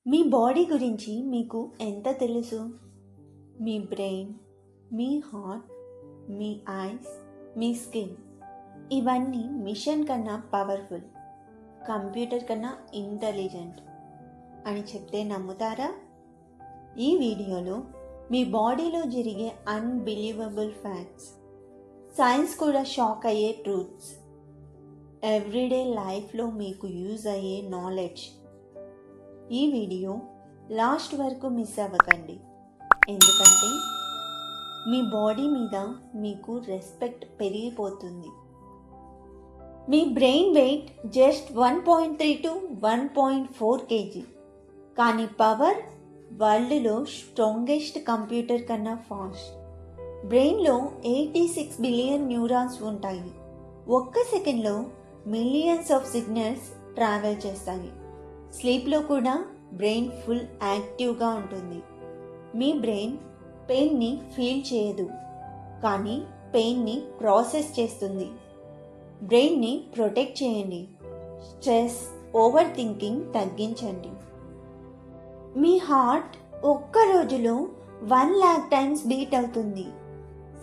మీ body గురించి మీకు ఎంత తెలుసు? మీ బ్రెయిన్, మీ హార్ట్, మీ ఐస్, మీ స్కిన్ ఇవన్నీ మిషన్ కన్నా పవర్ఫుల్, కంప్యూటర్ కన్నా ఇంటెలిజెంట్ అని చెప్తే నమ్ముతారా? ఈ వీడియోలో మీ బాడీలో జరిగే అన్బిలీవబుల్ ఫ్యాక్ట్స్, సైన్స్ కూడా షాక్ అయ్యే ట్రూత్స్, ఎవ్రీడే లైఫ్లో మీకు యూజ్ అయ్యే నాలెడ్జ్. ఈ వీడియో లాస్ట్ వరకు మిస్ అవ్వకండి, ఎందుకంటే మీ బాడీ మీద మీకు రెస్పెక్ట్ పెరిగిపోతుంది. మీ brain weight just 1.3 to 1.4 kg, కానీ పవర్ వరల్డ్లో స్ట్రాంగెస్ట్ కంప్యూటర్ కన్నా ఫాస్ట్. బ్రెయిన్లో 86 బిలియన్ న్యూరాన్స్ ఉంటాయి. ఒక్క సెకండ్లో మిలియన్స్ ఆఫ్ సిగ్నల్స్ ట్రావెల్ చేస్తాయి. స్లీప్లో కూడా బ్రెయిన్ ఫుల్ యాక్టివ్గా ఉంటుంది. మీ బ్రెయిన్ పెయిన్ని ఫీల్ చేయదు, కానీ పెయిన్ని ప్రాసెస్ చేస్తుంది. బ్రెయిన్ని ప్రొటెక్ట్ చేయండి. స్ట్రెస్, ఓవర్ థింకింగ్ తగ్గించండి. మీ హార్ట్ ఒక్క రోజులో 1,00,000 టైమ్స్ బీట్ అవుతుంది.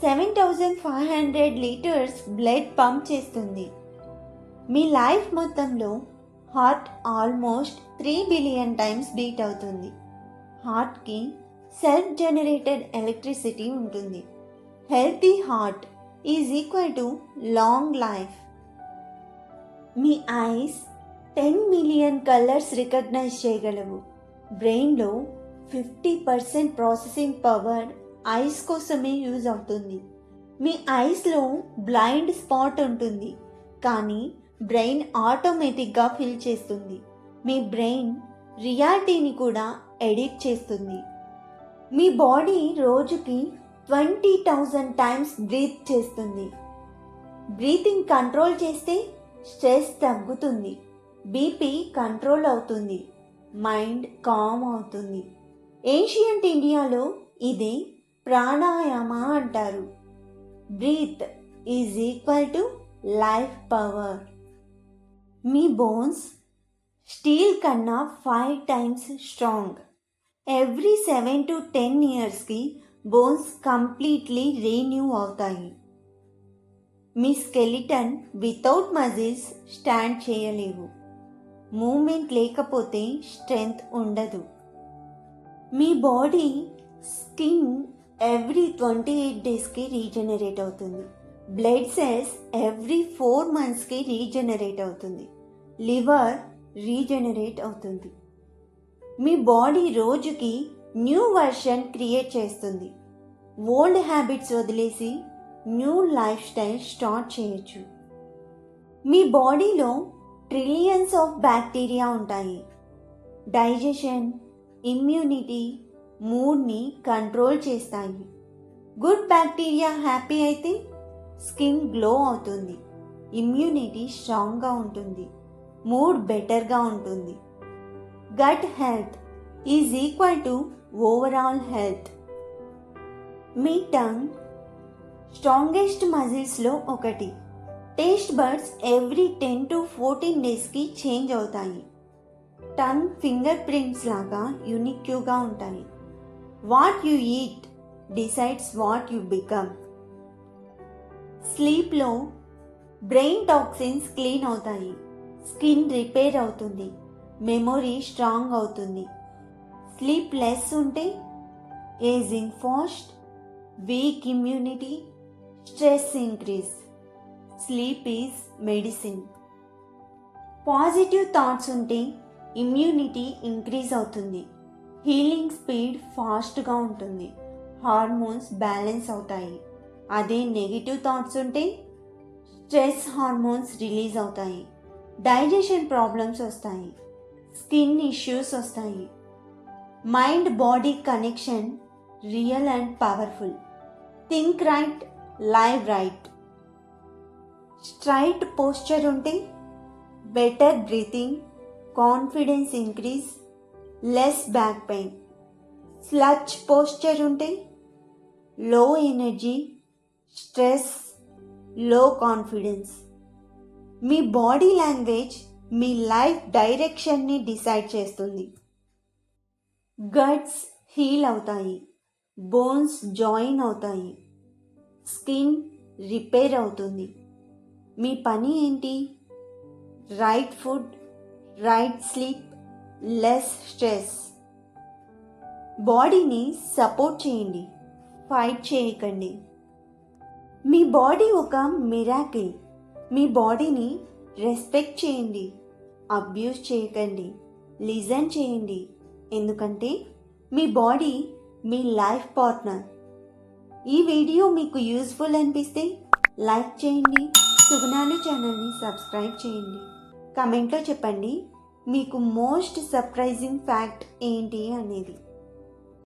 7,500 లీటర్స్ బ్లడ్ పంప్ చేస్తుంది. మీ లైఫ్ మొత్తంలో heart almost 3 billion times beat అవుతుంది. హార్ట్కి సెల్ఫ్ జనరేటెడ్ ఎలక్ట్రిసిటీ ఉంటుంది. Healthy heart is equal to long life. మీ ఐస్ 10 మిలియన్ కలర్స్ రికగ్నైజ్ చేయగలవు. బ్రెయిన్లో 50% ప్రాసెసింగ్ పవర్ ఐస్ కోసమే యూజ్ అవుతుంది. మీ ఐస్లో బ్లైండ్ స్పాట్ ఉంటుంది, కానీ బ్రెయిన్ ఆటోమేటిక్గా ఫిల్ చేస్తుంది. మీ బ్రెయిన్ రియాలిటీని కూడా ఎడిట్ చేస్తుంది. మీ బాడీ రోజుకి 20,000 టైమ్స్ బ్రీత్ చేస్తుంది. బ్రీతింగ్ కంట్రోల్ చేస్తే స్ట్రెస్ తగ్గుతుంది, బీపీ కంట్రోల్ అవుతుంది, మైండ్ కామ్ అవుతుంది. ఏన్షియంట్ ఇండియాలో ఇదే ప్రాణాయామ అంటారు. Breath is equal to life power. మీ బోన్స్ స్టీల్ కన్నా 5 టైమ్స్ స్ట్రాంగ్. ఎవ్రీ 7 to 10 ఇయర్స్కి బోన్స్ కంప్లీట్లీ రీన్యూ అవుతాయి. మీ స్కెలిటన్ వితౌట్ మజిల్స్ స్టాండ్ చేయలేవు. మూమెంట్ లేకపోతే స్ట్రెంగ్త్ ఉండదు. మీ బాడీ స్కిన్ ఎవ్రీ 28 డేస్కి రీజనరేట్ అవుతుంది. బ్లడ్ సెల్స్ ఎవ్రీ 4 మంత్స్కి రీజనరేట్ అవుతుంది. లివర్ రీజనరేట్ అవుతుంది. మీ బాడీ రోజుకి న్యూ వర్షన్ క్రియేట్ చేస్తుంది. ఓల్డ్ హ్యాబిట్స్ వదిలేసి న్యూ లైఫ్ స్టైల్ స్టార్ట్ చేయొచ్చు. మీ బాడీలో ట్రిలియన్స్ ఆఫ్ బ్యాక్టీరియా ఉంటాయి. డైజెషన్, ఇమ్యూనిటీ, మూడ్ని కంట్రోల్ చేస్తాయి. గుడ్ బ్యాక్టీరియా హ్యాపీ అయితే స్కిన్ గ్లో అవుతుంది, ఇమ్యూనిటీ స్ట్రాంగ్గా ఉంటుంది, మూడ్ బెటర్గా ఉంటుంది. Gut health is equal to overall health. మీ టంగ్ స్ట్రాంగెస్ట్ మజిల్స్లో ఒకటి. టేస్ట్ బడ్స్ ఎవ్రీ 10 to 14 డేస్కి చేంజ్ అవుతాయి. టంగ్ ఫింగర్ ప్రింట్స్ లాగా యూనిక్యూగా ఉంటాయి. What you eat decides what you become. స్లీప్లో బ్రెయిన్ టాక్సిన్స్ క్లీన్ అవుతాయి, స్కిన్ రిపేర్ అవుతుంది, మెమొరీ స్ట్రాంగ్ అవుతుంది. స్లీప్ లెస్ ఉంటే ageing fast, weak immunity, stress increase. Sleep is medicine. Positive thoughts ఉంటే ఇమ్యూనిటీ ఇంక్రీజ్ అవుతుంది, హీలింగ్ స్పీడ్ ఫాస్ట్గా ఉంటుంది, hormones balance అవుతాయి. అదే నెగిటివ్ థాట్స్ ఉంటే స్ట్రెస్ హార్మోన్స్ రిలీజ్ అవుతాయి, డైజెషన్ ప్రాబ్లమ్స్ వస్తాయి, స్కిన్ ఇష్యూస్ వస్తాయి. Mind body connection real and powerful. Think right, live right. Straight posture ఉంటే better breathing, confidence increase, less back pain. Slouch posture ఉంటే low energy, stress, low confidence. మీ body language మీ life డైరెక్షన్ని decide చేస్తుంది. Guts heal అవుతాయి, bones join అవుతాయి, skin repair అవుతుంది. మీ పని ఏంటి? Right food, right sleep, less stress. బాడీని సపోర్ట్ చేయండి, ఫైట్ చేయకండి. మీ బాడీ ఒక మిరాకిల్. మీ బాడీని రెస్పెక్ట్ చేయండి, అబ్యూస్ చేయకండి, లిజన్ చేయండి. ఎందుకంటే మీ బాడీ మీ లైఫ్ పార్ట్నర్. ఈ వీడియో మీకు యూస్ఫుల్ అనిపిస్తే లైక్ చేయండి, సుగుణాలు ఛానల్ని సబ్స్క్రైబ్ చేయండి. కమెంట్లో చెప్పండి మీకు మోస్ట్ సర్ప్రైజింగ్ ఫ్యాక్ట్ ఏంటి అనేది.